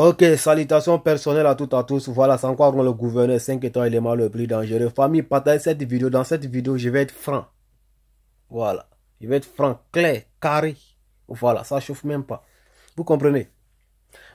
Ok, salutations personnelles à tous. Voilà, c'est encore le gouverneur 5 étoiles élément le plus dangereux. Famille, partagez cette vidéo. Dans cette vidéo, je vais être franc. Voilà. Je vais être franc, clair, carré. Voilà, ça chauffe même pas. Vous comprenez?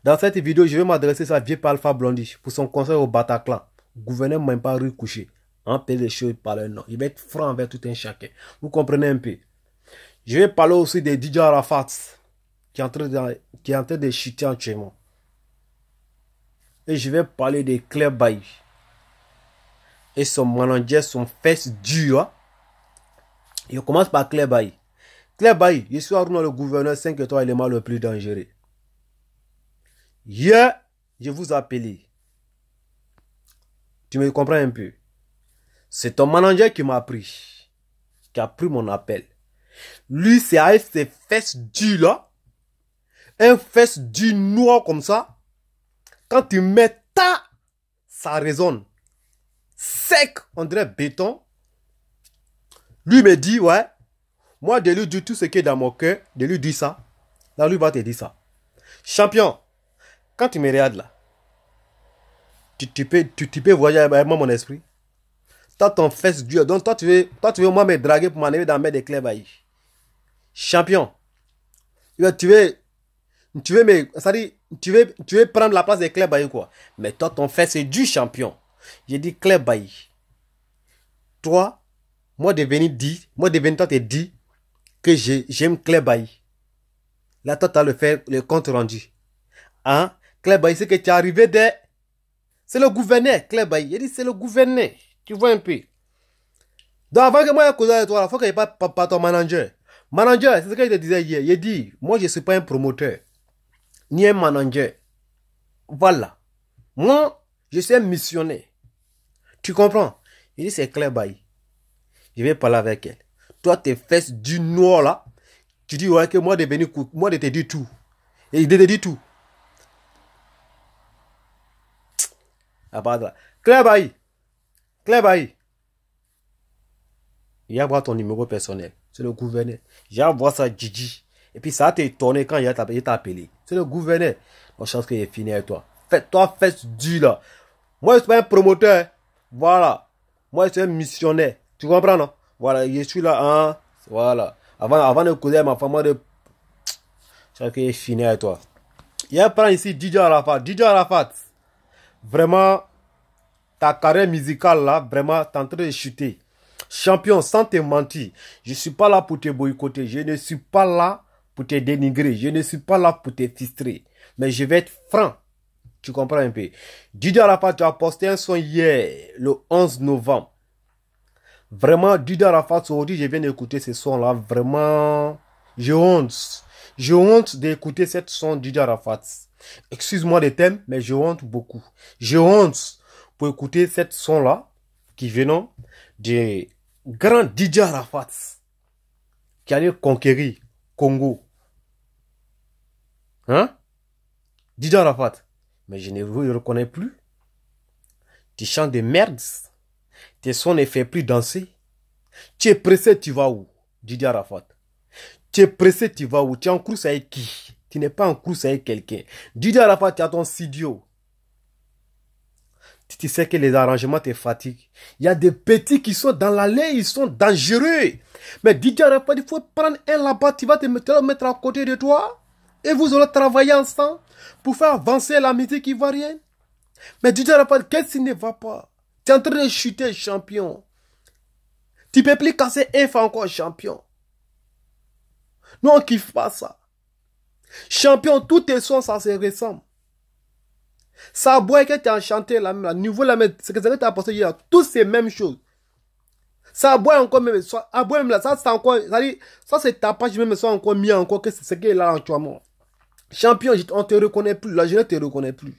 Dans cette vidéo, je vais m'adresser à Vieux Alpha Blondy pour son conseil au Bataclan. Gouverneur m'a pas recouché. En paix les choses par le nom. Il va être franc envers tout un chacun. Vous comprenez un peu? Je vais parler aussi de DJ Arafat qui est en train de chuter actuellement. Et je vais parler de Claire Bailly. Et son manager, son fesse dur. Je commence par Claire Bailly. Claire Bailly, je suis Arnaud le gouverneur 5 étoiles élément le plus dangereux. Hier, je vous appelé. Tu me comprends un peu? C'est ton manager qui m'a pris. Qui a pris mon appel. Lui, c'est avec ses fesses dures là. Un fesse dur noir comme ça. Quand tu mets ta, ça résonne. Sec, on dirait béton. Lui me dit, ouais, moi de lui dire tout ce qui est dans mon cœur, de lui dire ça. Là, lui va te dire ça. Champion, quand tu me regardes là, tu peux voyager avec moi mon esprit. T'as ton fesse dur. Donc toi tu veux moi me draguer pour m'enlever dans la main de Claire Bailly. Champion, tu veux prendre la place de Claire Bailly quoi. Mais toi ton fesse c'est du champion. J'ai dit Claire Bailly. Toi, moi de venir toi te dis que j'aime Claire Bailly. Là, toi, tu as le compte rendu. Hein? Claire Bailly, c'est que tu es arrivé de... C'est le gouverneur, Claire Bailly. Il dit, c'est le gouverneur. Tu vois un peu. Donc, avant que moi, je cause avec toi, il faut qu'il n'y ait pas ton manager. Manager, c'est ce que je te disais hier. Il dit, moi, je ne suis pas un promoteur. Ni un manager. Voilà. Moi, je suis un missionnaire. Tu comprends? Il dit, c'est Claire Bailly. Je vais parler avec elle. Toi, tes fesses du noir là. Tu dis, ouais, que moi de te dire tout. Et il te dit tout. Ah, pardon. Claire Bailly. Claire Bailly. Il y a ton numéro personnel. C'est le gouverneur. J'ai envoyé ça à Gigi. Et puis ça t'a étonné quand il t'a appelé. C'est le gouverneur. On chance qu'il est fini avec toi. Toi, fais du là. Moi, je suis pas un promoteur. Voilà. Moi, je suis un missionnaire. Tu comprends, non? Voilà, je suis là, hein. Voilà. Avant de causer à ma femme, de... Je sais qu'il est fini avec toi. Il y a un plan ici, DJ Arafat. DJ Arafat. Vraiment, ta carrière musicale là, vraiment, t'es en train de chuter. Champion, sans te mentir, je ne suis pas là pour te boycotter. Je ne suis pas là pour te dénigrer. Je ne suis pas là pour te fistrer. Mais je vais être franc. Tu comprends un peu. DJ Arafat, tu as posté un son hier, le 11 novembre. Vraiment, DJ Arafat, aujourd'hui, je viens d'écouter ce son-là. Vraiment, j'ai honte. J'ai honte d'écouter cette son DJ Arafat. Excuse-moi les thèmes, mais j'ai honte beaucoup. J'ai honte pour écouter cette son-là qui venant des grands DJ Arafat qui allaient conquérir Congo. Hein? DJ Arafat. Mais je ne vous reconnais plus. Tu chantes des merdes. Tes sons ne font plus danser. Tu es pressé, tu vas où? DJ Arafat. Tu es pressé, tu vas où? Tu es en course avec qui? Tu n'es pas en course avec quelqu'un. DJ Arafat, tu as ton studio. Tu sais que les arrangements te fatiguent. Il y a des petits qui sont dans l'allée, ils sont dangereux. Mais DJ Arafat, il faut prendre un là-bas, tu vas te mettre à côté de toi. Et vous allez travailler ensemble pour faire avancer la musique ivoirienne. Mais DJ Arafat, qu'est-ce qui ne va pas? Tu es en train de chuter, champion. Tu peux plus casser un fois encore, champion. Nous, on kiffe pas ça. Champion, tous tes sons, ça se ressemble. Ça boit que tu as chanté, la niveau, c'est que tu as posté hier, tous ces mêmes choses. Ça boit encore même, ça boit même là, ça c'est encore, ça c'est ta page même, ça encore mis encore, que c'est ce qui est là actuellement. Champion, on te reconnaît plus, là, je ne te reconnais plus.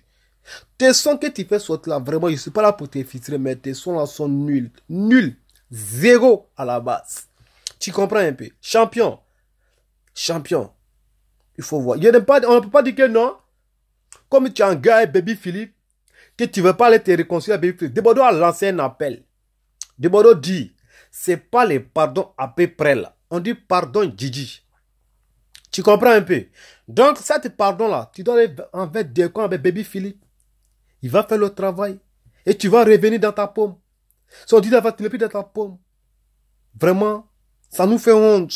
Tes sons que tu fais sortir là, vraiment, je ne suis pas là pour te filtrer, mais tes sons là sont nuls. Nuls. Zéro à la base. Tu comprends un peu? Champion. Champion. Il faut voir. On ne peut pas dire que non. Comme tu es un gars, Baby Philippe, que tu ne veux pas aller te réconcilier avec Baby Philippe. Debodo a lancé un appel. Debodo dit, c'est pas les pardons à peu près là. On dit pardon Gigi. Tu comprends un peu? Donc, ça te pardon là, tu dois aller envers des coins avec Baby Philippe. Il va faire le travail. Et tu vas revenir dans ta paume. Son dit va te le plus dans ta paume. Vraiment, ça nous fait honte.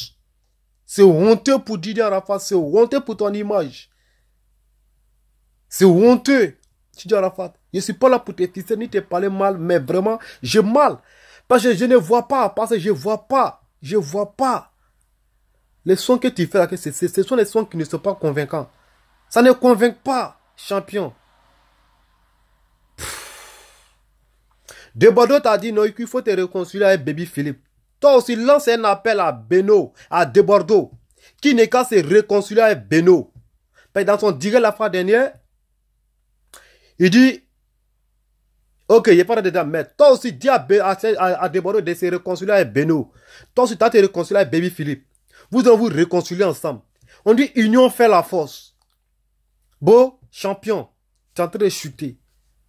C'est honteux pour Didier Arafat. C'est honteux pour ton image. C'est honteux. Didier Arafat. Je ne suis pas là pour te tisser ni te parler mal, mais vraiment, j'ai mal. Parce que je ne vois pas. Parce que je ne vois pas. Je ne vois pas. Les sons que tu fais là, ce sont les sons qui ne sont pas convaincants. Ça ne convainc pas, champion. Debordo t'a dit non, qu'il faut te réconcilier avec Baby Philippe. Toi aussi, lance un appel à Beno, à Debordo, qui n'est qu'à se réconcilier avec Beno. Dans son direct la fois dernière, il dit, ok, il n'est pas dedans, mais toi aussi, dis à Debordo de se réconcilier avec Beno. Toi aussi, tu as te réconcilier avec Baby Philippe. Vous allez vous réconcilier ensemble. On dit, union fait la force. Beau, champion, tu es en train de chuter.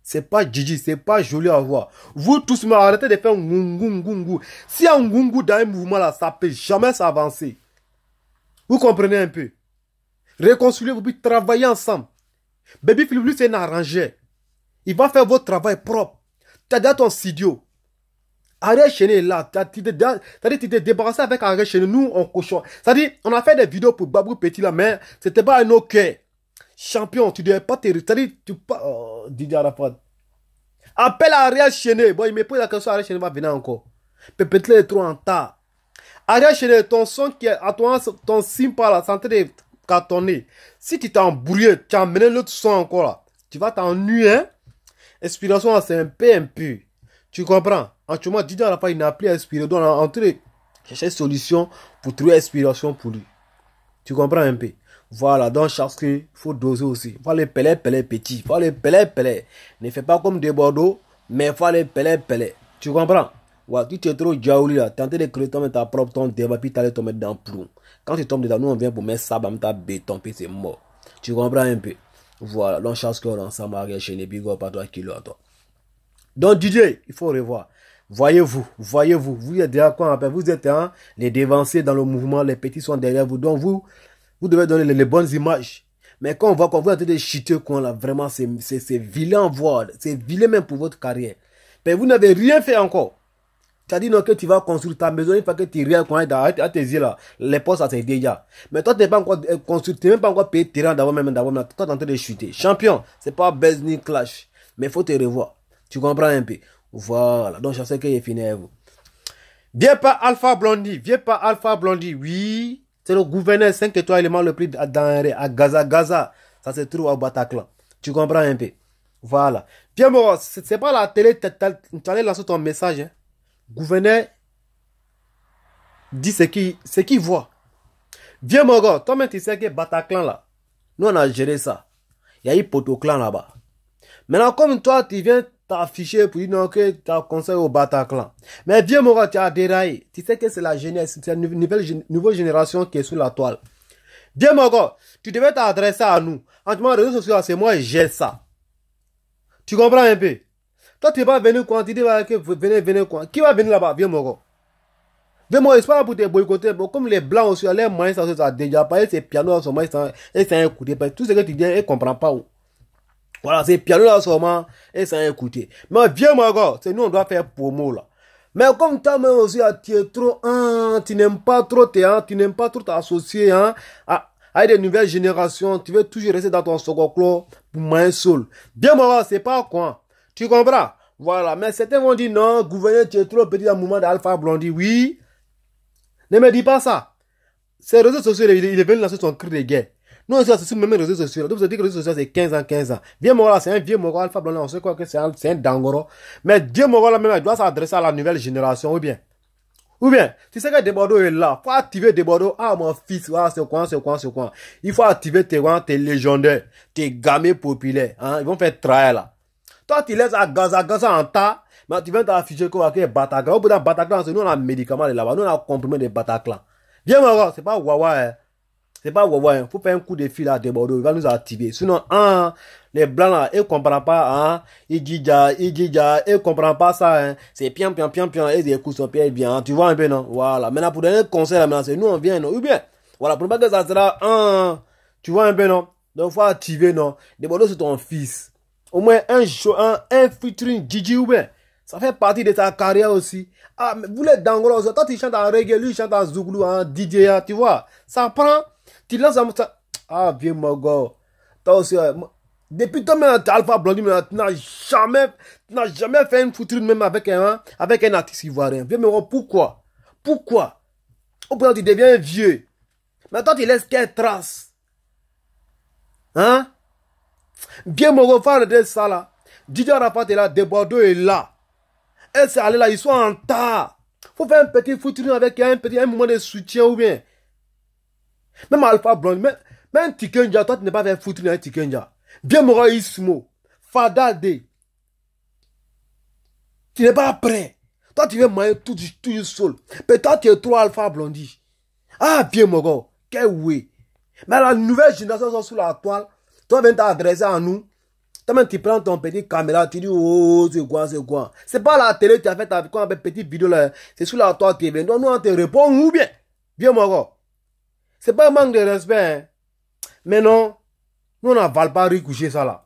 C'est pas Gigi, c'est pas joli à voir. Vous tous, mais arrêtez de faire ngungu. Si un ngungu dans un mouvement là, ça peut jamais s'avancer. Vous comprenez un peu? Réconciliez-vous, puis travaillez ensemble. Baby Philippe, lui, c'est un arrangeur. Il va faire votre travail propre. Tu as déjà ton studio. Ariel Chéné est là. C'est-à-dire, tu t'es débarrassé avec Ariel Chéné. Nous, on cochon. C'est-à-dire, on a fait des vidéos pour Babou Petit là, mais c'était pas un ok. Champion, tu ne devais pas te... C'est-à-dire, tu pas... Oh, Didier Arafat. Appelle Ariel Chéné. Bon, il me pose la question, Ariel Chéné va venir encore. Peut-être est trop en tas. Ariel Chéné, ton son qui est à toi, ton simpa là, c'est en train de cartonner. Si tu t'es embrouillé, tu as amené l'autre son encore là, tu vas t'ennuyer, hein? Inspiration, c'est un peu. Tu comprends? Actuellement, Didier Arafat, il n'a plus inspiré. Donc, on est en train de chercher une solution pour trouver inspiration pour lui. Tu comprends un peu? Voilà, donc chaque chose, il faut doser aussi. Il faut les peler petit. Il faut les peler. Ne fais pas comme des Bordeaux, mais il faut les peler. Tu comprends? Ouais, tu es trop jaouli là. Tenter de créer ta propre ton débat, puis tu allais te mettre dans le plomb. Quand tu tombes dedans, nous on vient pour mettre ça, dans ta béton, puis c'est mort. Tu comprends un peu? Voilà, donc chaque chose, ensemble, Ariel Chéné, puis pas toi qui à toi. Donc DJ, il faut revoir. Voyez-vous, vous êtes déjà quoi? Vous êtes hein, les dévancés dans le mouvement, les petits sont derrière vous. Donc vous devez donner les bonnes images. Mais quand on voit qu'on vous êtes de chuter, là, vraiment, c'est vilain à voir. C'est vilain même pour votre carrière. Mais vous n'avez rien fait encore. Tu as dit non que tu vas construire ta maison, il faut que tu regardes à tes yeux là. Les postes, ça c'est déjà. Mais toi, tu n'es pas encore construit, tu n'es même pas encore payé terrain d'avant même. Toi, tu es en train de chuter. Champion, c'est pas buzz ni clash. Mais il faut te revoir. Tu comprends un peu. Voilà. Donc, je sais qu'il est fini avec vous. Viens pas Alpha Blondy. Oui. C'est le gouverneur 5 étoiles éléments le prix à Gaza. Ça se trouve au Bataclan. Tu comprends un peu. Voilà. Viens, Moro. C'est pas la télé. Tu allais lancer ton message. Hein. Gouverneur dit ce qu'il voit. Viens, Moro. Toi-même, tu sais que Bataclan là. Nous, on a géré ça. Il y a eu Potoclan là-bas. Maintenant, comme toi, tu viens t'afficher pour dire non, que tu as conseil au Bataclan. Mais viens, Moro, tu as déraillé. Tu sais que c'est la jeunesse, c'est une nouvelle génération qui est sous la toile. Viens, Moro, tu devais t'adresser à nous. En tout cas, les réseaux sociaux, c'est moi et j'ai ça. Tu comprends un peu? Toi, tu vas venir quoi? Tu dis que venez quoi? Qui va venir là-bas? Viens, Moro. Viens, Moro, c'est pas pour te boycotter. Comme les blancs aussi, les moyens, ça a déjà parlé, c'est piano en ce moment, et c'est un coup de pied. Tout ce que tu dis, ils ne comprennent pas où. Voilà, c'est piano là seulement et ça a écouté. Mais viens mon gars, c'est nous on doit faire promo là. Mais comme toi même aussi tu es trop tu n'aimes pas trop tu n'aimes pas trop t'associer hein à des nouvelles générations, tu veux toujours rester dans ton sococlo pour main seul. Viens mon gars, c'est pas quoi. Tu comprends? Voilà, mais certains vont dire non, gouverneur tu es trop petit dans le mouvement d'Alpha Blondy. Oui. Ne me dis pas ça. Ces réseaux sociaux, il est venu lancer son cri de guerre. Non, c'est sur même les réseaux sociaux. Donc, vous avez dit que les réseaux sociaux, c'est 15 ans. Vieux Moro, c'est un vieux Moro, Alpha Blondy, on sait quoi que c'est un dangoro. Mais vieux Moro, là, même, il doit s'adresser à la nouvelle génération, ou bien, tu sais que Debordo est là. Faut activer Debordo. Ah, mon fils, ah, c'est quoi. Il faut activer tes légendaires, tes gamins populaires, hein. Ils vont faire travail, là. Toi, tu laisses à Gaza en tas, mais tu viens t'afficher quoi, avec Bataclan. Au bout d'un Bataclan, c'est nous, on a un médicament là-bas. Nous, on a comprimé des Bataclan. Viens, Moro, c'est pas Wawa, hein. C'est pas Wawa, il faut faire un coup de fil à Debordo, il va nous activer. Sinon, les blancs là, ils comprennent pas, hein, ils comprennent pas ça, hein. C'est pian, ils écoutent son pied bien, tu vois un peu, non? Voilà. Maintenant, pour donner un conseil, là, maintenant, c'est nous, on vient, non? Ou bien, Voilà, pour pas que ça sera un, tu vois un peu, non? Donc, faut activer, non? Débordons sur ton fils. Au moins un show, un featuring Gigi ou bien. Ça fait partie de ta carrière aussi. Ah, mais vous les dangolos, toi tu chantes en reggae, lui il chante en zouglou, en DJ, tu vois. Ça prend, tu lances un... Ah, vieux mon gars. Toi aussi, depuis toi même, Alpha Blondy, tu n'as jamais fait une featuring même avec un artiste ivoirien. Vieux mon gars, pourquoi? Pourquoi? Au point où tu deviens vieux. Mais toi tu laisses quelle trace? Hein? Bien mon gars, faut arrêter ça là. DJ Arafat est là, Debordeaux est là. Et c'est allé là, ils sont en tas. Faut faire un petit featuring avec un moment de soutien ou bien. Même Alpha Blondy, même Tikenja, toi tu n'es pas fait featuring avec Tikenja. Bien mon gars, Ismo, Fada D. Tu n'es pas prêt. Toi tu veux mailler tout seul. Mais toi tu es trop Alpha Blondy. Ah bien mon gars, quel oui. Mais la nouvelle génération sont sous la toile. Toi viens t'adresser à nous. Toi-même, tu prends ton petit caméra, tu dis, oh, c'est quoi, c'est quoi. C'est pas la télé, tu as fait ta petite vidéo là. C'est sous la toile, tu viens. Donc, nous, on te répond, ou bien. Bien, mon gars. C'est pas un manque de respect, hein. Mais non, nous, on n'avale pas recoucher ça là.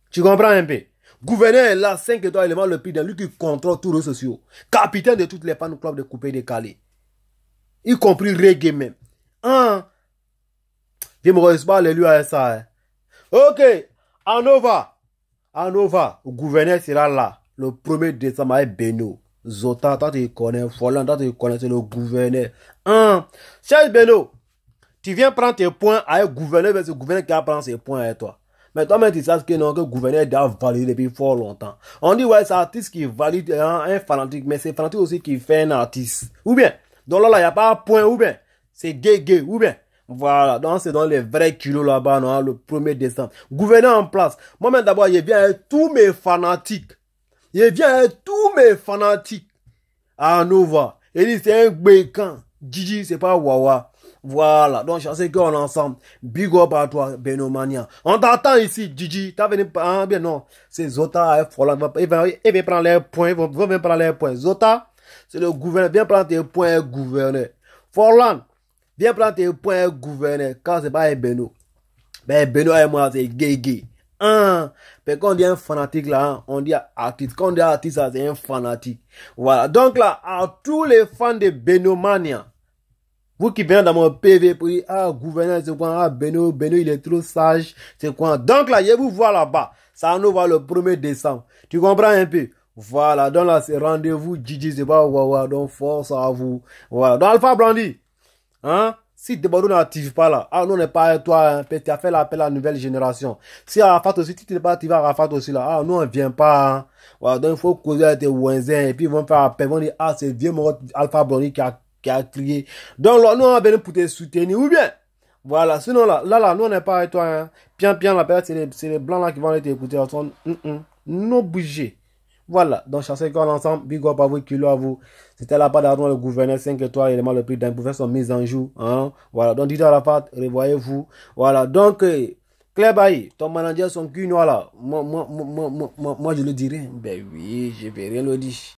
Tu comprends un peu? Gouverneur est là, 5 étoiles, élément le plus d'un, lui qui contrôle tous les réseaux sociaux. Capitaine de toutes les fans clubs de couper des calés. Y compris reggae même. Hein? Bien, mon gars, c'est pas lui à ça, hein. Ok. Anova, le gouverneur sera là le 1er décembre avec Beno. Zota, toi tu connais, Folland, toi tu connais, c'est le gouverneur. Cher Beno, tu viens prendre tes points avec le gouverneur, mais c'est le gouverneur qui va prendre ses points avec toi. Mais toi-même, tu sais que non, que le gouverneur doit valider depuis fort longtemps. On dit, ouais, c'est l'artiste qui valide un fanatique, mais c'est fanatique aussi qui fait un artiste. Ou bien, donc là, il n'y a pas un point, ou bien, c'est gay, ou bien. Voilà, donc c'est dans les vrais kilos là-bas, non, le 1er décembre. Gouverneur en place. Moi-même d'abord, je viens avec tous mes fanatiques. À Nova. Il dit, c'est un bécan. Gigi, c'est pas Wawa. Voilà, donc je sais qu'on est ensemble. Big up à toi, Benomania. On t'attend ici, Gigi. T'as venu, ah, bien non. C'est Zota, Folland. Il va prendre les points, ils vont prendre les points. Zota, c'est le gouverneur. Viens prendre tes points, gouverneur. Folland. Viens prendre tes points, gouverneur, quand c'est pas un Beno. Ben, Beno et moi, c'est gay. Mais quand on dit un fanatique là, on dit artiste. Quand on dit artiste, c'est un fanatique. Voilà. Donc là, à tous les fans de Benomania, vous qui venez dans mon PV pour dire, ah, gouverneur, c'est quoi, ah, Beno, il est trop sage, c'est quoi. Donc là, je vous vois là-bas. Ça nous va le 1er décembre. Tu comprends un peu? Voilà. Donc là, c'est rendez-vous, Gigi, c'est pas wawa. Donc, force à vous. Voilà. Donc, Alpha Blondy. Hein? Si Debordeaux n'active pas là, ah, nous on n'est pas avec toi, hein, tu as fait l'appel à la nouvelle génération. Si Arafat aussi, si tu n'es pas activé à Arafat aussi là, ah, nous on ne vient pas, hein. Voilà, donc il faut causer avec tes voisins, et puis ils vont faire appel, ils vont dire, ah, c'est vieux mon Alpha Blondy qui a crié. Donc là, nous on va venir pour te soutenir, ou bien, voilà, sinon là, nous on n'est pas avec toi, hein. Bien, la période, c'est les blancs là qui vont aller t'écouter, non bouger. Voilà, donc chassez corps ensemble, big up à vous, kilo à vous. C'était là-bas d'argent le gouverneur, 5 étoiles, élément le prix d'un pour faire son mise en joue. Hein? Voilà, donc dites à la part, revoyez-vous. Voilà, donc, Claire Bailly, ton manager, son cul noir là, moi je le dirai. Ben oui, je vais rien le dire.